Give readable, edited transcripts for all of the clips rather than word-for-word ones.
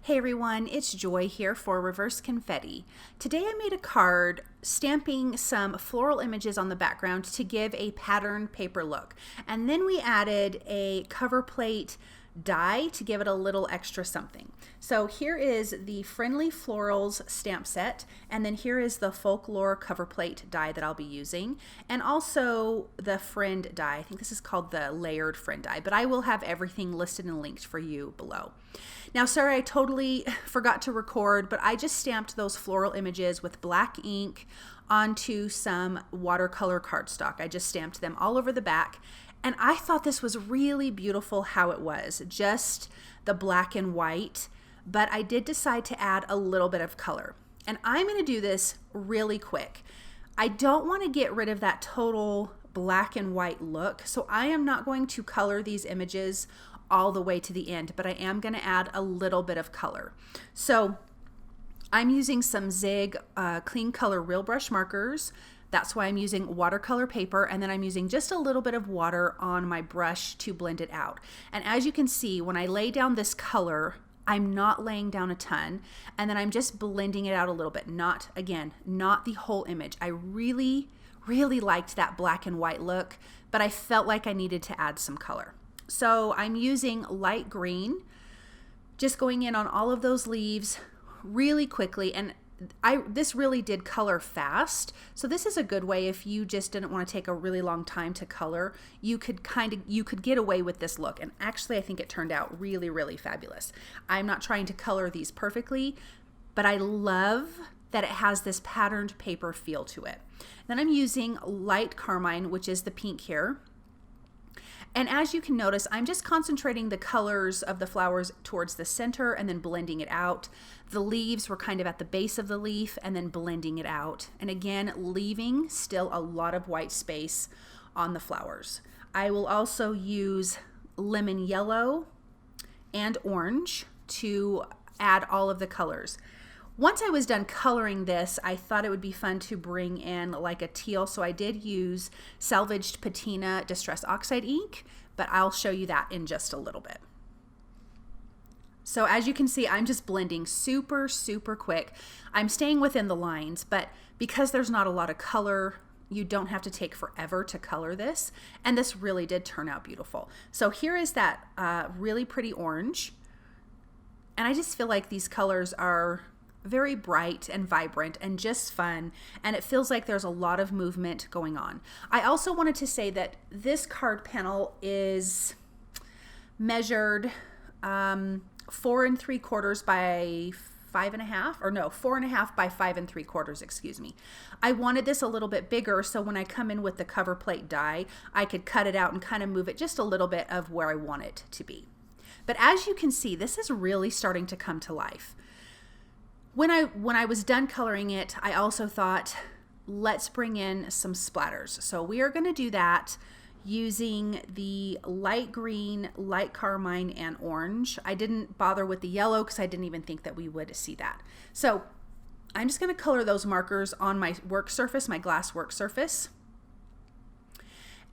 Hey everyone, it's Joy here for ReverseConfetti. Today I made a card stamping some floral images on the background to give a pattern paper look. And then we added a cover plate die to give it a little extra something. So here is the Friendly Florals stamp set, and then here is the Folklore cover plate die that I'll be using, and also the friend die. I think this is called the layered friend die, but I will have everything listed and linked for you below. Now, sorry, I totally forgot to record, but I just stamped those floral images with black ink onto some watercolor cardstock. I just stamped them all over the back. And I thought this was really beautiful how it was, just the black and white, but I did decide to add a little bit of color. And I'm going to do this really quick. I don't want to get rid of that total black and white look, so I am not going to color these images all the way to the end, but I am going to add a little bit of color. So I'm using some Zig Clean Color Real Brush markers. That's why I'm using watercolor paper, and then I'm using just a little bit of water on my brush to blend it out. And as you can see, when I lay down this color, I'm not laying down a ton, and then I'm just blending it out a little bit. Not, again, not the whole image. I really liked that black and white look, but I felt like I needed to add some color. So I'm using light green, just going in on all of those leaves really quickly, and this really did color fast, so this is a good way if you just didn't want to take a really long time to color. You could get away with this look, and actually I think it turned out really fabulous. I'm not trying to color these perfectly, but I love that it has this patterned paper feel to it. Then I'm using light carmine, which is the pink here. And as you can notice, I'm just concentrating the colors of the flowers towards the center and then blending it out. The leaves were kind of at the base of the leaf and then blending it out. And again, leaving still a lot of white space on the flowers. I will also use lemon yellow and orange to add all of the colors. Once I was done coloring this, I thought it would be fun to bring in like a teal, so I did use Salvaged Patina Distress Oxide ink, but I'll show you that in just a little bit. So as you can see, I'm just blending super quick. I'm staying within the lines, but because there's not a lot of color, you don't have to take forever to color this, and this really did turn out beautiful. So here is that really pretty orange, and I just feel like these colors are very bright and vibrant and just fun, and it feels like there's a lot of movement going on. I also wanted to say that this card panel is measured 4 3/4 by 5.5, or no, 4.5 by 5 3/4, excuse me. I wanted this a little bit bigger, so when I come in with the cover plate die, I could cut it out and kind of move it just a little bit of where I want it to be. But as you can see, this is really starting to come to life. When I was done coloring it, I also thought, let's bring in some splatters. So we are going to do that using the light green, light carmine, and orange. I didn't bother with the yellow because I didn't even think that we would see that. So I'm just going to color those markers on my work surface, my glass work surface,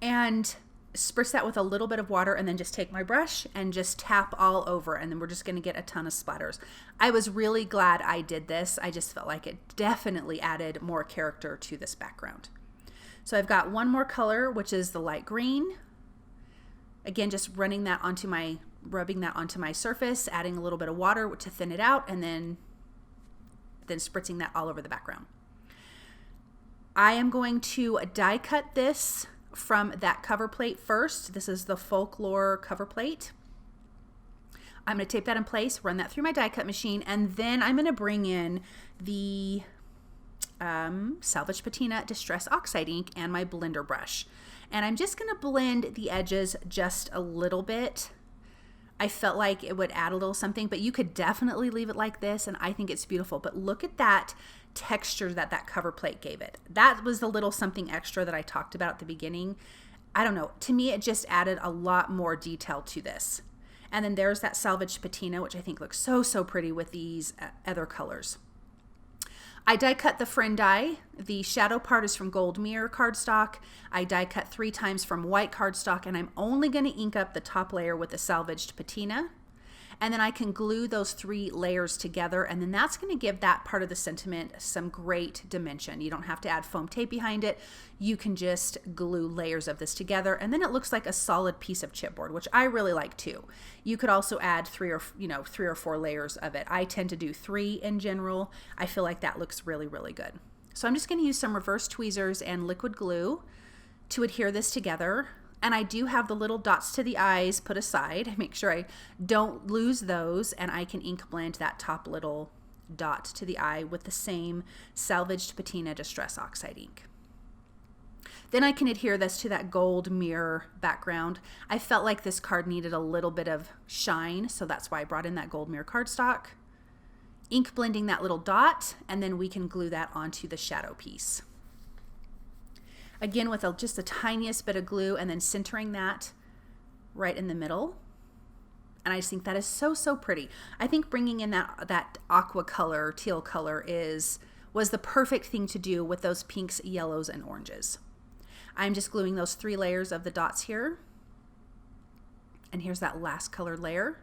and spritz that with a little bit of water, and then just take my brush and just tap all over, and then we're just going to get a ton of splatters. I was really glad I did this. I just felt like it definitely added more character to this background. So I've got one more color, which is the light green. Again, just rubbing that onto my surface, adding a little bit of water to thin it out, and then spritzing that all over the background. I am going to die cut this from that cover plate first. This is the Folklore cover plate. I'm going to tape that in place, run that through my die cut machine, and then I'm going to bring in the Salvaged Patina Distress Oxide ink and my blender brush. And I'm just going to blend the edges just a little bit. I felt like it would add a little something, but you could definitely leave it like this, and I think it's beautiful. But look at that texture that cover plate gave it. That was the little something extra that I talked about at the beginning. I don't know, to me it just added a lot more detail to this. And then there's that Salvaged Patina, which I think looks so pretty with these other colors. I die cut the friend die. The shadow part is from Gold Mirror cardstock. I die cut 3 times from white cardstock, and I'm only going to ink up the top layer with the Salvaged Patina. And then I can glue those 3 layers together, and then that's going to give that part of the sentiment some great dimension. You don't have to add foam tape behind it. You can just glue layers of this together, and then it looks like a solid piece of chipboard, which I really like too. You could also add 3 or 4 layers of it. I tend to do 3 in general. I feel like that looks really, really good. So I'm just going to use some reverse tweezers and liquid glue to adhere this together. And I do have the little dots to the eyes put aside. Make sure I don't lose those, and I can ink blend that top little dot to the eye with the same Salvaged Patina Distress Oxide ink. Then I can adhere this to that gold mirror background. I felt like this card needed a little bit of shine, so that's why I brought in that gold mirror cardstock. Ink blending that little dot, and then we can glue that onto the shadow piece. Again, with just the tiniest bit of glue, and then centering that right in the middle. And I just think that is so, so pretty. I think bringing in that aqua color, teal color was the perfect thing to do with those pinks, yellows, and oranges. I'm just gluing those 3 layers of the dots here. And here's that last colored layer.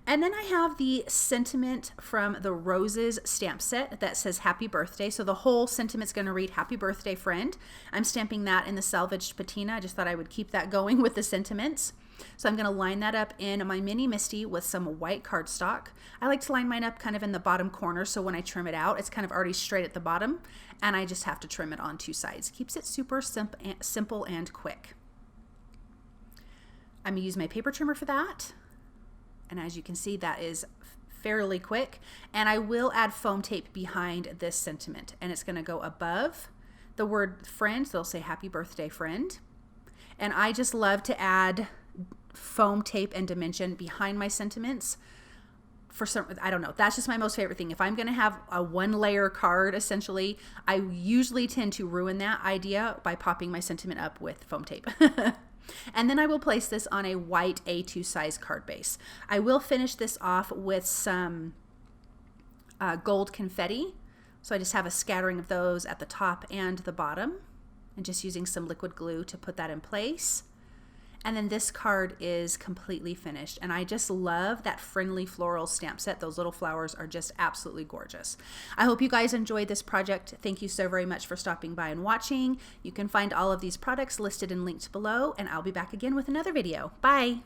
And then I have the sentiment from the Roses stamp set that says happy birthday. So the whole sentiment's going to read happy birthday, friend. I'm stamping that in the Salvaged Patina. I just thought I would keep that going with the sentiments. So I'm going to line that up in my mini Misty with some white cardstock. I like to line mine up kind of in the bottom corner, so when I trim it out, it's kind of already straight at the bottom, and I just have to trim it on 2 sides. Keeps it super simple and quick. I'm going to use my paper trimmer for that. And as you can see, that is fairly quick. And I will add foam tape behind this sentiment. And it's going to go above the word friend. So they'll say happy birthday, friend. And I just love to add foam tape and dimension behind my sentiments. For some, I don't know, that's just my most favorite thing. If I'm going to have a 1-layer card, essentially, I usually tend to ruin that idea by popping my sentiment up with foam tape. And then I will place this on a white A2 size card base. I will finish this off with some gold confetti. So I just have a scattering of those at the top and the bottom, and just using some liquid glue to put that in place. And then this card is completely finished. And I just love that Friendly Florals stamp set. Those little flowers are just absolutely gorgeous. I hope you guys enjoyed this project. Thank you so very much for stopping by and watching. You can find all of these products listed and linked below, and I'll be back again with another video. Bye.